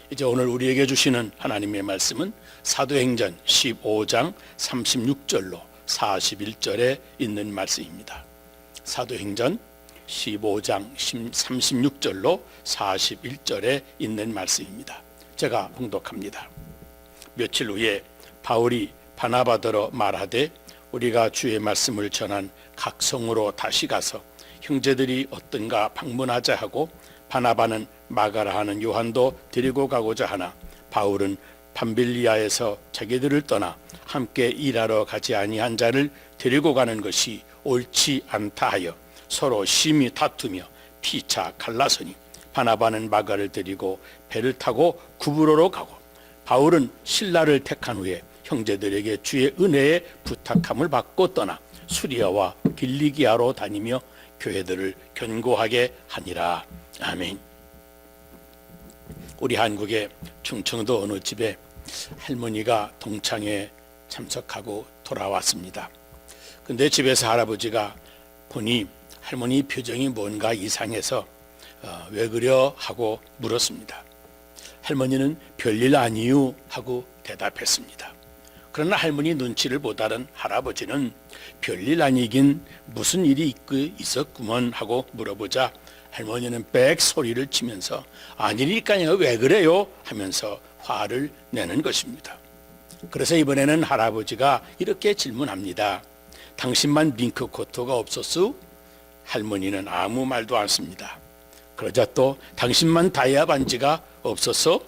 이제 오늘 우리에게 주시는 하나님의 말씀은 사도행전 15장 36절로 41절에 있는 말씀입니다. 사도행전 15장 36절로 41절에 있는 말씀입니다. 제가 봉독합니다. 며칠 후에 바울이 바나바더러 말하되 우리가 주의 말씀을 전한 각 성으로 다시 가서 형제들이 어떤가 방문하자 하고 바나바는 마가라 하는 요한도 데리고 가고자 하나 바울은 밤빌리아에서 자기들을 떠나 함께 일하러 가지 아니한 자를 데리고 가는 것이 옳지 않다 하여 서로 심히 다투며 피차 갈라서니 바나바는 마가를 데리고 배를 타고 구브로로 가고 바울은 실라를 택한 후에 형제들에게 주의 은혜에 부탁함을 받고 떠나 수리아와 길리기아로 다니며 교회들을 견고하게 하니라. 아멘. 우리 한국의 충청도 어느 집에 할머니가 동창회에 참석하고 돌아왔습니다. 근데 집에서 할아버지가 보니 할머니 표정이 뭔가 이상해서 왜 그려 하고 물었습니다. 할머니는 별일 아니유 하고 대답했습니다. 그러나 할머니 눈치를 보다른 할아버지는 별일 아니긴 무슨 일이 있었구먼 하고 물어보자 할머니는 빽 소리를 치면서 아니니까요 왜 그래요 하면서 화를 내는 것입니다. 그래서 이번에는 할아버지가 이렇게 질문합니다. 당신만 밍크코트가 없었소? 할머니는 아무 말도 않습니다. 그러자 또 당신만 다이아 반지가 없었어?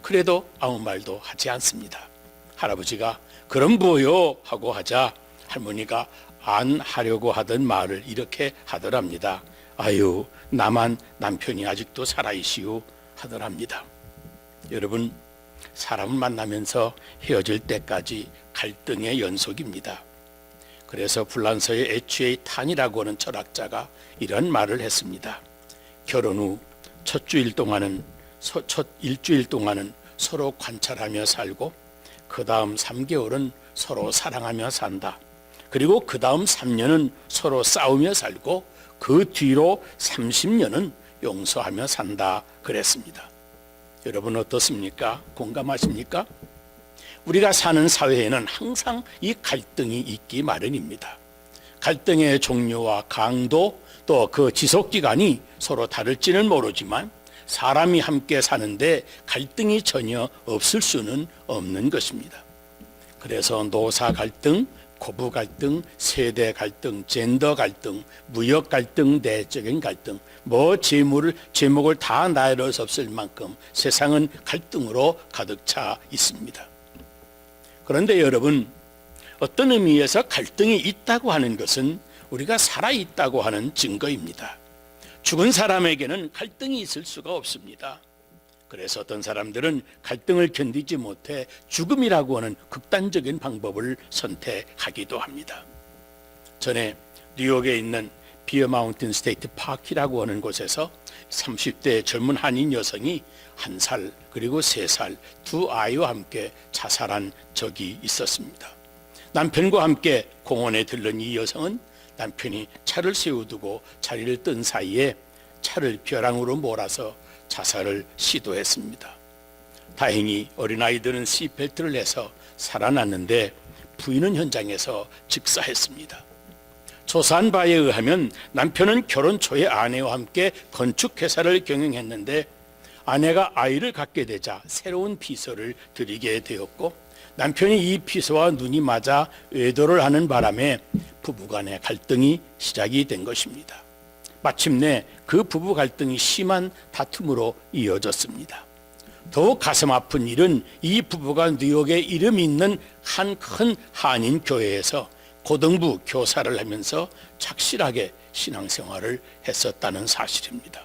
그래도 아무 말도 하지 않습니다. 할아버지가 그럼 뭐요? 하고 하자 할머니가 안 하려고 하던 말을 이렇게 하더랍니다. 아유 나만 남편이 아직도 살아있시오 하더랍니다. 여러분 사람을 만나면서 헤어질 때까지 갈등의 연속입니다. 그래서 불란서의 에취에이 탄이라고 하는 철학자가 이런 말을 했습니다. 결혼 후 첫 일주일 동안은 서로 관찰하며 살고 그 다음 3개월은 서로 사랑하며 산다. 그리고 그 다음 3년은 서로 싸우며 살고 그 뒤로 30년은 용서하며 산다 그랬습니다. 여러분 어떻습니까? 공감하십니까? 우리가 사는 사회에는 항상 이 갈등이 있기 마련입니다. 갈등의 종류와 강도 또 그 지속기간이 서로 다를지는 모르지만 사람이 함께 사는데 갈등이 전혀 없을 수는 없는 것입니다. 그래서 노사 갈등, 고부 갈등, 세대 갈등, 젠더 갈등, 무역 갈등, 내적인 갈등, 제목을 다 나열할 수 없을 만큼 세상은 갈등으로 가득 차 있습니다. 그런데 여러분, 어떤 의미에서 갈등이 있다고 하는 것은 우리가 살아있다고 하는 증거입니다. 죽은 사람에게는 갈등이 있을 수가 없습니다. 그래서 어떤 사람들은 갈등을 견디지 못해 죽음이라고 하는 극단적인 방법을 선택하기도 합니다. 전에 뉴욕에 있는 비어 마운틴 스테이트 파크라고 하는 곳에서 30대 젊은 한인 여성이 1살 그리고 3살 두 아이와 함께 자살한 적이 있었습니다. 남편과 함께 공원에 들른 이 여성은 남편이 차를 세워두고 자리를 뜬 사이에 차를 벼랑으로 몰아서 자살을 시도했습니다. 다행히 어린아이들은 시트벨트를 해서 살아났는데 부인은 현장에서 즉사했습니다. 조사한 바에 의하면 남편은 결혼 초에 아내와 함께 건축회사를 경영했는데 아내가 아이를 갖게 되자 새로운 비서를 들이게 되었고 남편이 이 비서와 눈이 맞아 외도를 하는 바람에 부부간의 갈등이 시작이 된 것입니다. 마침내 그 부부 갈등이 심한 다툼으로 이어졌습니다. 더욱 가슴 아픈 일은 이 부부가 뉴욕에 이름 있는 한 큰 한인 교회에서 고등부 교사를 하면서 착실하게 신앙생활을 했었다는 사실입니다.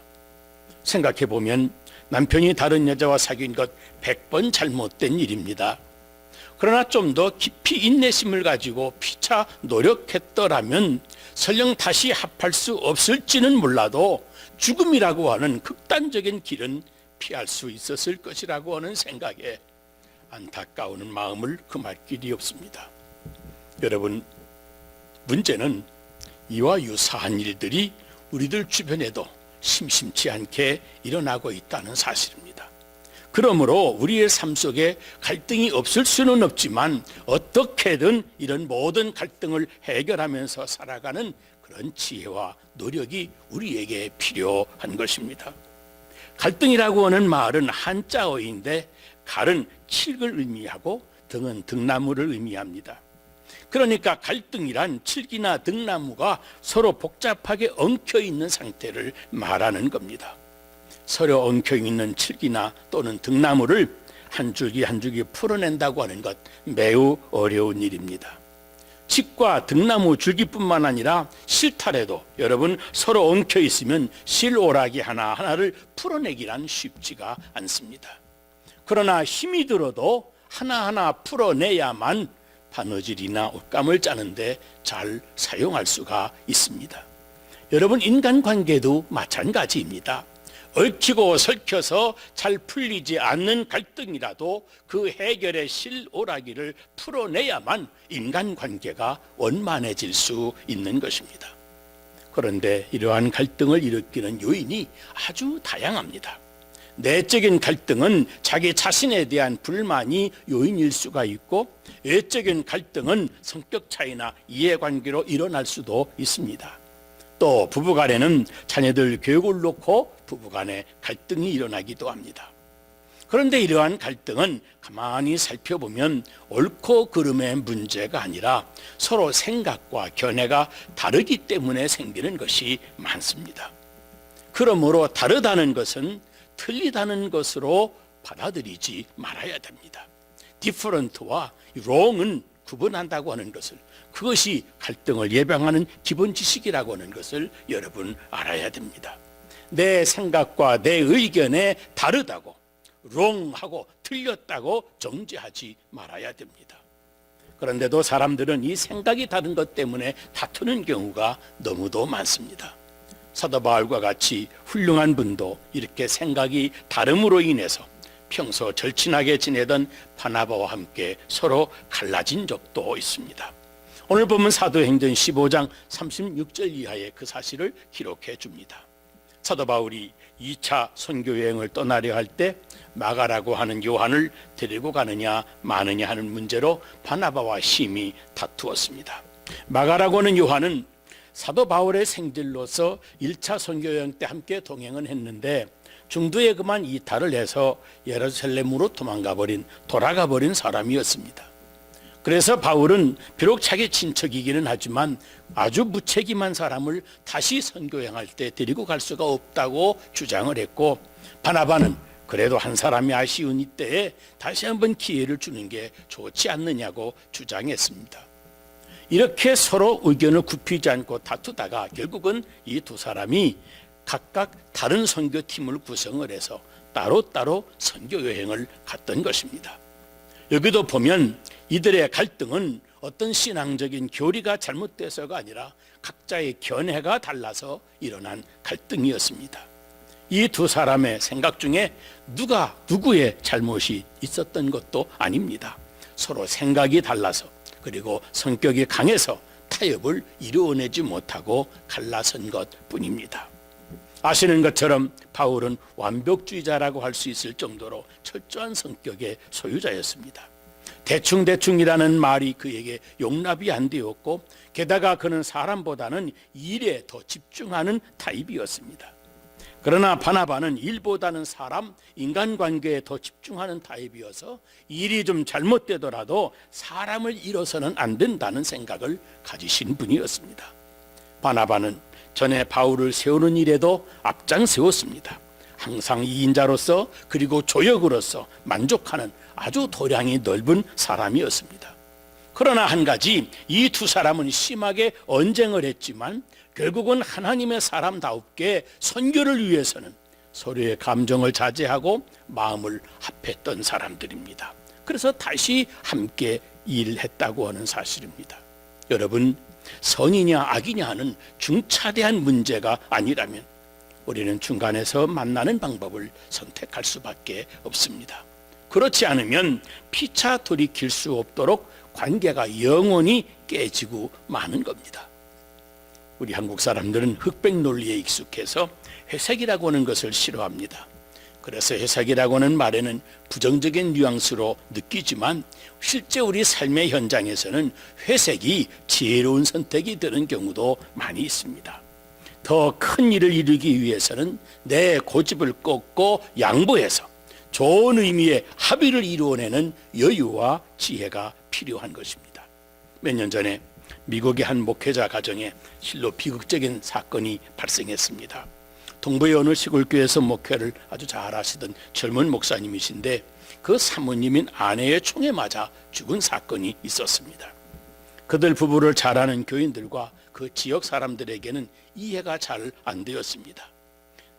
생각해보면 남편이 다른 여자와 사귄 것 100번 잘못된 일입니다. 그러나 좀 더 깊이 인내심을 가지고 피차 노력했더라면 설령 다시 합할 수 없을지는 몰라도 죽음이라고 하는 극단적인 길은 피할 수 있었을 것이라고 하는 생각에 안타까운 마음을 금할 길이 없습니다. 여러분, 문제는 이와 유사한 일들이 우리들 주변에도 심심치 않게 일어나고 있다는 사실입니다. 그러므로 우리의 삶 속에 갈등이 없을 수는 없지만 어떻게든 이런 모든 갈등을 해결하면서 살아가는 그런 지혜와 노력이 우리에게 필요한 것입니다. 갈등이라고 하는 말은 한자어인데 갈은 칡을 의미하고 등은 등나무를 의미합니다. 그러니까 갈등이란 칡이나 등나무가 서로 복잡하게 엉켜 있는 상태를 말하는 겁니다. 서로 엉켜 있는 칡이나 또는 등나무를 한 줄기 한 줄기 풀어낸다고 하는 것 매우 어려운 일입니다. 칡과 등나무 줄기뿐만 아니라 실타래도 여러분 서로 엉켜 있으면 실오라기 하나하나를 풀어내기란 쉽지가 않습니다. 그러나 힘이 들어도 하나하나 풀어내야만 바느질이나 옷감을 짜는데 잘 사용할 수가 있습니다. 여러분 인간관계도 마찬가지입니다. 얽히고 설켜서 잘 풀리지 않는 갈등이라도 그 해결의 실오라기를 풀어내야만 인간관계가 원만해질 수 있는 것입니다. 그런데 이러한 갈등을 일으키는 요인이 아주 다양합니다. 내적인 갈등은 자기 자신에 대한 불만이 요인일 수가 있고, 외적인 갈등은 성격 차이나 이해관계로 일어날 수도 있습니다. 또 부부간에는 자녀들 교육을 놓고 부부간에 갈등이 일어나기도 합니다. 그런데 이러한 갈등은 가만히 살펴보면 옳고 그름의 문제가 아니라 서로 생각과 견해가 다르기 때문에 생기는 것이 많습니다. 그러므로 다르다는 것은 틀리다는 것으로 받아들이지 말아야 됩니다. different와 wrong은 구분한다고 하는 것을, 그것이 갈등을 예방하는 기본 지식이라고 하는 것을 여러분 알아야 됩니다. 내 생각과 내 의견에 다르다고 wrong하고 틀렸다고 정죄하지 말아야 됩니다. 그런데도 사람들은 이 생각이 다른 것 때문에 다투는 경우가 너무도 많습니다. 사도 바울과 같이 훌륭한 분도 이렇게 생각이 다름으로 인해서 평소 절친하게 지내던 바나바와 함께 서로 갈라진 적도 있습니다. 오늘 보면 사도행전 15장 36절 이하의 그 사실을 기록해 줍니다. 사도 바울이 2차 선교여행을 떠나려 할 때 마가라고 하는 요한을 데리고 가느냐 마느냐 하는 문제로 바나바와 심히 다투었습니다. 마가라고 하는 요한은 사도 바울의 생질로서 1차 선교여행 때 함께 동행은 했는데 중도에 그만 이탈을 해서 예루살렘으로 돌아가 버린 사람이었습니다. 그래서 바울은 비록 자기 친척이기는 하지만 아주 무책임한 사람을 다시 선교여행할 때 데리고 갈 수가 없다고 주장을 했고, 바나바는 그래도 한 사람이 아쉬운 이때에 다시 한번 기회를 주는 게 좋지 않느냐고 주장했습니다. 이렇게 서로 의견을 굽히지 않고 다투다가 결국은 이 두 사람이 각각 다른 선교팀을 구성을 해서 따로따로 선교여행을 갔던 것입니다. 여기도 보면 이들의 갈등은 어떤 신앙적인 교리가 잘못돼서가 아니라 각자의 견해가 달라서 일어난 갈등이었습니다. 이 두 사람의 생각 중에 누가 누구의 잘못이 있었던 것도 아닙니다. 서로 생각이 달라서, 그리고 성격이 강해서 타협을 이루어내지 못하고 갈라선 것뿐입니다. 아시는 것처럼 바울은 완벽주의자라고 할 수 있을 정도로 철저한 성격의 소유자였습니다. 대충이라는 말이 그에게 용납이 안 되었고, 게다가 그는 사람보다는 일에 더 집중하는 타입이었습니다. 그러나 바나바는 일보다는 사람, 인간관계에 더 집중하는 타입이어서 일이 좀 잘못되더라도 사람을 잃어서는 안 된다는 생각을 가지신 분이었습니다. 바나바는 전에 바울을 세우는 일에도 앞장세웠습니다. 항상 2인자로서 그리고 조역으로서 만족하는 아주 도량이 넓은 사람이었습니다. 그러나 한 가지, 이 두 사람은 심하게 언쟁을 했지만 결국은 하나님의 사람다웁게 선교를 위해서는 서로의 감정을 자제하고 마음을 합했던 사람들입니다. 그래서 다시 함께 일했다고 하는 사실입니다. 여러분, 선이냐 악이냐 하는 중차대한 문제가 아니라면 우리는 중간에서 만나는 방법을 선택할 수밖에 없습니다. 그렇지 않으면 피차 돌이킬 수 없도록 관계가 영원히 깨지고 마는 겁니다. 우리 한국 사람들은 흑백 논리에 익숙해서 회색이라고 하는 것을 싫어합니다. 그래서 회색이라고 하는 말에는 부정적인 뉘앙스로 느끼지만 실제 우리 삶의 현장에서는 회색이 지혜로운 선택이 되는 경우도 많이 있습니다. 더 큰 일을 이루기 위해서는 내 고집을 꺾고 양보해서 좋은 의미의 합의를 이루어내는 여유와 지혜가 필요한 것입니다. 몇 년 전에 미국의 한 목회자 가정에 실로 비극적인 사건이 발생했습니다. 동부의 어느 시골교회에서 목회를 아주 잘 하시던 젊은 목사님이신데 그 사모님인 아내의 총에 맞아 죽은 사건이 있었습니다. 그들 부부를 잘 아는 교인들과 그 지역 사람들에게는 이해가 잘 안 되었습니다.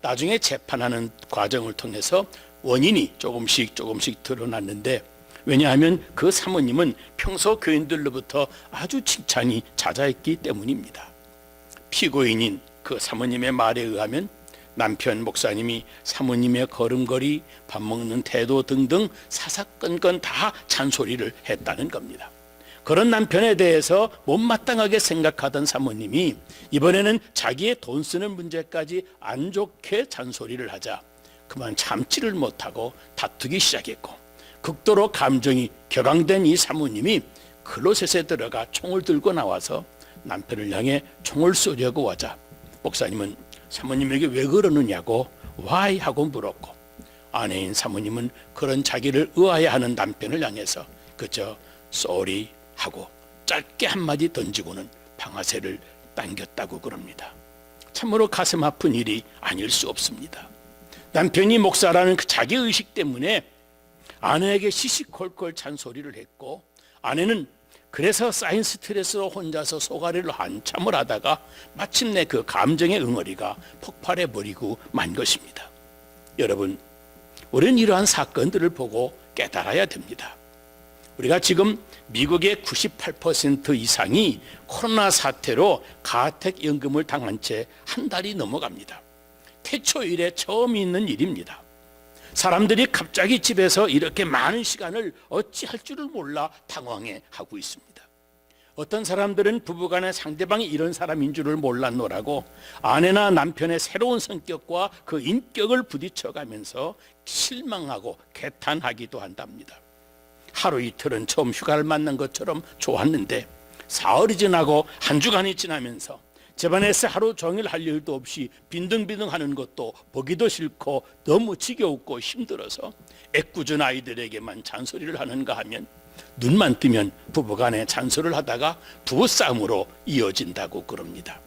나중에 재판하는 과정을 통해서 원인이 조금씩 드러났는데, 왜냐하면 그 사모님은 평소 교인들로부터 아주 칭찬이 잦아있기 때문입니다. 피고인인 그 사모님의 말에 의하면 남편 목사님이 사모님의 걸음걸이, 밥 먹는 태도 등등 사사건건 다 잔소리를 했다는 겁니다. 그런 남편에 대해서 못마땅하게 생각하던 사모님이 이번에는 자기의 돈 쓰는 문제까지 안 좋게 잔소리를 하자 그만 참지를 못하고 다투기 시작했고, 극도로 감정이 격앙된 이 사모님이 클로셋에 들어가 총을 들고 나와서 남편을 향해 총을 쏘려고 하자 목사님은 사모님에게 왜 그러느냐고 why 하고 물었고, 아내인 사모님은 그런 자기를 의아해하는 남편을 향해서 그저 sorry 하고 짧게 한마디 던지고는 방아쇠를 당겼다고 그럽니다. 참으로 가슴 아픈 일이 아닐 수 없습니다. 남편이 목사라는 그 자기의식 때문에 아내에게 시시콜콜 잔소리를 했고, 아내는 그래서 쌓인 스트레스로 혼자서 소가리를 한참을 하다가 마침내 그 감정의 응어리가 폭발해버리고 만 것입니다. 여러분, 우리는 이러한 사건들을 보고 깨달아야 됩니다. 우리가 지금 미국의 98% 이상이 코로나 사태로 가택연금을 당한 채 한 달이 넘어갑니다. 태초 이래 처음 있는 일입니다. 사람들이 갑자기 집에서 이렇게 많은 시간을 어찌할 줄을 몰라 당황해하고 있습니다. 어떤 사람들은 부부간에 상대방이 이런 사람인 줄을 몰랐노라고 아내나 남편의 새로운 성격과 그 인격을 부딪혀가면서 실망하고 개탄하기도 한답니다. 하루 이틀은 처음 휴가를 만난 것처럼 좋았는데 사흘이 지나고 한 주간이 지나면서 집안에서 하루 종일 할 일도 없이 빈둥빈둥하는 것도 보기도 싫고 너무 지겨웠고 힘들어서 애꿎은 아이들에게만 잔소리를 하는가 하면 눈만 뜨면 부부간에 잔소리를 하다가 부부싸움으로 이어진다고 그럽니다.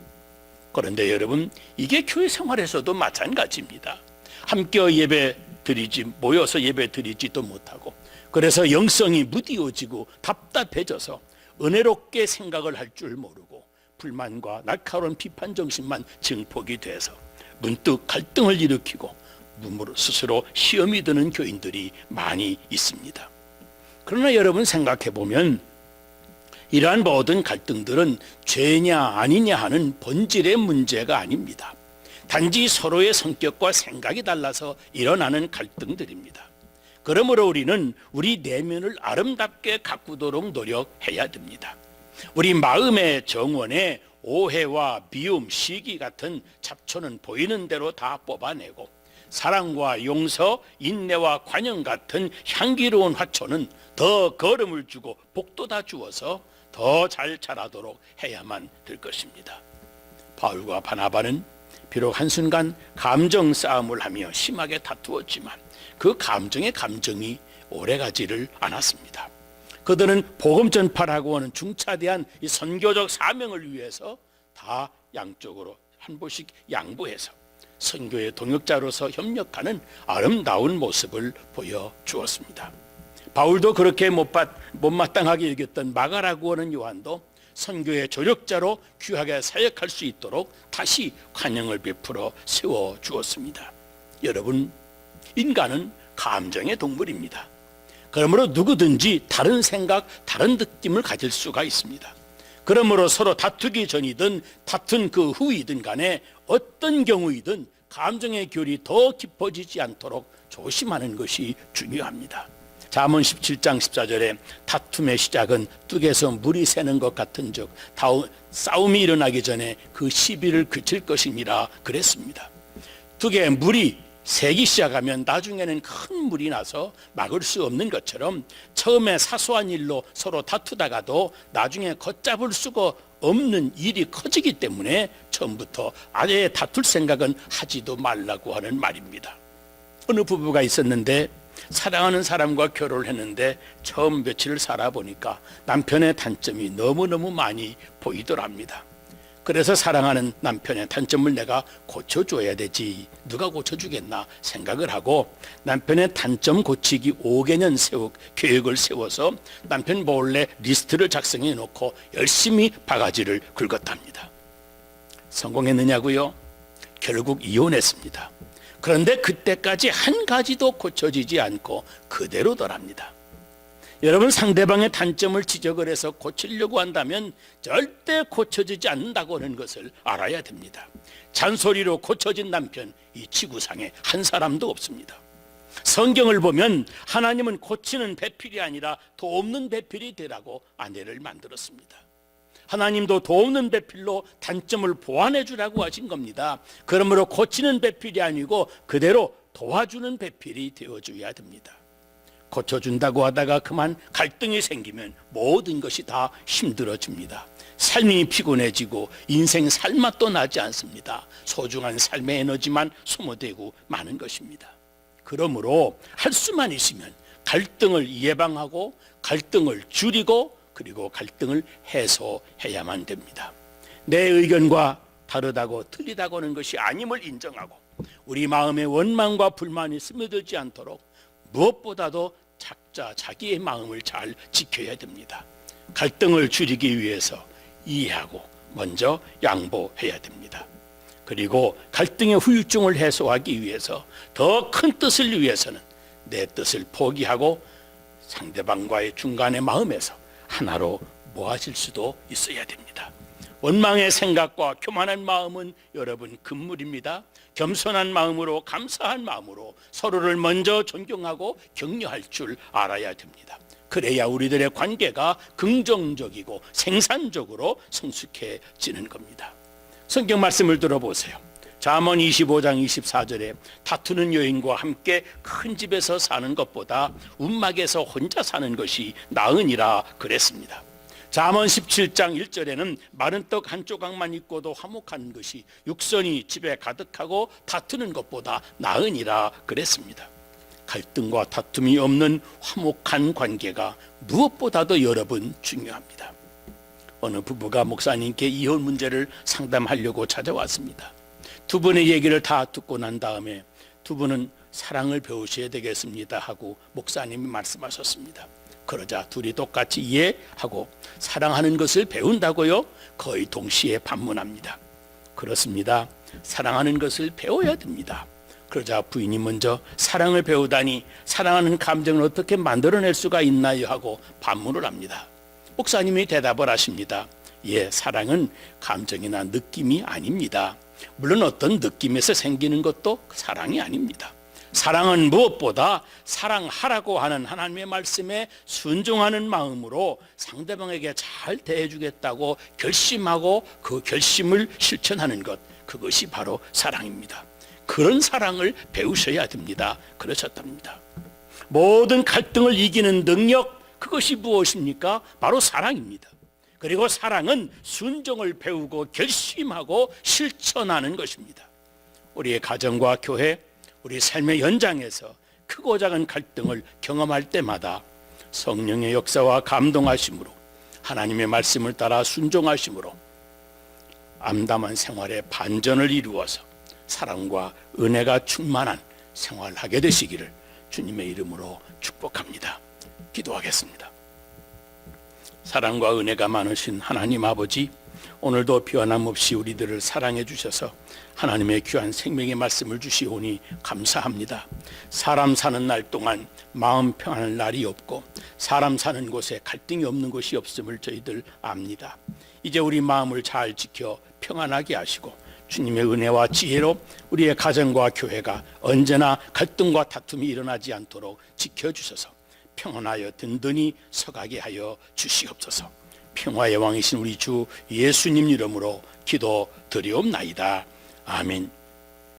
그런데 여러분, 이게 교회 생활에서도 마찬가지입니다. 함께 예배 드리지, 모여서 예배 드리지도 못하고, 그래서 영성이 무디어지고 답답해져서 은혜롭게 생각을 할 줄 모르고 불만과 날카로운 비판 정신만 증폭이 돼서 문득 갈등을 일으키고 스스로 시험이 드는 교인들이 많이 있습니다. 그러나 여러분 생각해 보면 이러한 모든 갈등들은 죄냐 아니냐 하는 본질의 문제가 아닙니다. 단지 서로의 성격과 생각이 달라서 일어나는 갈등들입니다. 그러므로 우리는 우리 내면을 아름답게 가꾸도록 노력해야 됩니다. 우리 마음의 정원에 오해와 미움, 시기 같은 잡초는 보이는 대로 다 뽑아내고 사랑과 용서, 인내와 관용 같은 향기로운 화초는 더 거름을 주고 복도 다 주어서 더 잘 자라도록 해야만 될 것입니다. 바울과 바나바는 비록 한순간 감정 싸움을 하며 심하게 다투었지만 그 감정이 오래가지를 않았습니다. 그들은 복음 전파라고 하는 중차대한 이 선교적 사명을 위해서 다 양쪽으로 한 번씩 양보해서 선교의 동역자로서 협력하는 아름다운 모습을 보여주었습니다. 바울도 그렇게 못마땅하게 여겼던 마가라고 하는 요한도 선교의 조력자로 귀하게 사역할 수 있도록 다시 관용을 베풀어 세워주었습니다. 여러분, 인간은 감정의 동물입니다. 그러므로 누구든지 다른 생각, 다른 느낌을 가질 수가 있습니다. 그러므로 서로 다투기 전이든 다툰 그 후이든 간에 어떤 경우이든 감정의 결이 더 깊어지지 않도록 조심하는 것이 중요합니다. 잠언 17장 14절에 다툼의 시작은 뚝에서 물이 새는 것 같은즉 싸움이 일어나기 전에 그 시비를 그칠 것이니라 그랬습니다. 뚝에 물이 새기 시작하면 나중에는 큰 물이 나서 막을 수 없는 것처럼 처음에 사소한 일로 서로 다투다가도 나중에 걷잡을 수가 없는 일이 커지기 때문에 처음부터 아예 다툴 생각은 하지도 말라고 하는 말입니다. 어느 부부가 있었는데 사랑하는 사람과 결혼을 했는데 처음 며칠을 살아보니까 남편의 단점이 너무너무 많이 보이더랍니다. 그래서 사랑하는 남편의 단점을 내가 고쳐줘야 되지, 누가 고쳐주겠나 생각을 하고 남편의 단점 고치기 5개년 계획을 세워서 남편 몰래 리스트를 작성해 놓고 열심히 바가지를 긁었답니다. 성공했느냐고요? 결국 이혼했습니다. 그런데 그때까지 한 가지도 고쳐지지 않고 그대로더랍니다. 여러분, 상대방의 단점을 지적을 해서 고치려고 한다면 절대 고쳐지지 않는다고 하는 것을 알아야 됩니다. 잔소리로 고쳐진 남편 이 지구상에 한 사람도 없습니다. 성경을 보면 하나님은 고치는 배필이 아니라 돕는 배필이 되라고 아내를 만들었습니다. 하나님도 돕는 배필로 단점을 보완해 주라고 하신 겁니다. 그러므로 고치는 배필이 아니고 그대로 도와주는 배필이 되어줘야 됩니다. 고쳐준다고 하다가 그만 갈등이 생기면 모든 것이 다 힘들어집니다. 삶이 피곤해지고 인생 살맛도 나지 않습니다. 소중한 삶의 에너지만 소모되고 마는 것입니다. 그러므로 할 수만 있으면 갈등을 예방하고 갈등을 줄이고 그리고 갈등을 해소해야만 됩니다. 내 의견과 다르다고 틀리다고 하는 것이 아님을 인정하고 우리 마음에 원망과 불만이 스며들지 않도록 무엇보다도 각자 자기의 마음을 잘 지켜야 됩니다. 갈등을 줄이기 위해서 이해하고 먼저 양보해야 됩니다. 그리고 갈등의 후유증을 해소하기 위해서 더 큰 뜻을 위해서는 내 뜻을 포기하고 상대방과의 중간의 마음에서 하나로 모아질 수도 있어야 됩니다. 원망의 생각과 교만한 마음은 여러분 금물입니다. 겸손한 마음으로 감사한 마음으로 서로를 먼저 존경하고 격려할 줄 알아야 됩니다. 그래야 우리들의 관계가 긍정적이고 생산적으로 성숙해지는 겁니다. 성경 말씀을 들어보세요. 잠언 25장 24절에 다투는 여인과 함께 큰 집에서 사는 것보다 움막에서 혼자 사는 것이 나으니라 그랬습니다. 잠언 17장 1절에는 마른 떡 한 조각만 있고도 화목한 것이 육선이 집에 가득하고 다투는 것보다 나으니라 그랬습니다. 갈등과 다툼이 없는 화목한 관계가 무엇보다도 여러분 중요합니다. 어느 부부가 목사님께 이혼 문제를 상담하려고 찾아왔습니다. 두 분의 얘기를 다 듣고 난 다음에 두 분은 사랑을 배우셔야 되겠습니다 하고 목사님이 말씀하셨습니다. 그러자 둘이 똑같이 이해하고 사랑하는 것을 배운다고요? 거의 동시에 반문합니다. 그렇습니다. 사랑하는 것을 배워야 됩니다. 그러자 부인이 먼저 사랑을 배우다니 사랑하는 감정을 어떻게 만들어낼 수가 있나요? 하고 반문을 합니다. 목사님이 대답을 하십니다. 예, 사랑은 감정이나 느낌이 아닙니다. 물론 어떤 느낌에서 생기는 것도 사랑이 아닙니다. 사랑은 무엇보다 사랑하라고 하는 하나님의 말씀에 순종하는 마음으로 상대방에게 잘 대해주겠다고 결심하고 그 결심을 실천하는 것, 그것이 바로 사랑입니다. 그런 사랑을 배우셔야 됩니다. 그러셨답니다. 모든 갈등을 이기는 능력, 그것이 무엇입니까? 바로 사랑입니다. 그리고 사랑은 순종을 배우고 결심하고 실천하는 것입니다. 우리의 가정과 교회, 우리 삶의 현장에서 크고 작은 갈등을 경험할 때마다 성령의 역사와 감동하심으로 하나님의 말씀을 따라 순종하심으로 암담한 생활의 반전을 이루어서 사랑과 은혜가 충만한 생활하게 되시기를 주님의 이름으로 축복합니다. 기도하겠습니다. 사랑과 은혜가 많으신 하나님 아버지, 오늘도 변함없이 우리들을 사랑해 주셔서 하나님의 귀한 생명의 말씀을 주시오니 감사합니다. 사람 사는 날 동안 마음 평안할 날이 없고 사람 사는 곳에 갈등이 없는 곳이 없음을 저희들 압니다. 이제 우리 마음을 잘 지켜 평안하게 하시고 주님의 은혜와 지혜로 우리의 가정과 교회가 언제나 갈등과 다툼이 일어나지 않도록 지켜주셔서 평안하여 든든히 서가게 하여 주시옵소서. 평화의 왕이신 우리 주 예수님 이름으로 기도드리옵나이다. 아멘.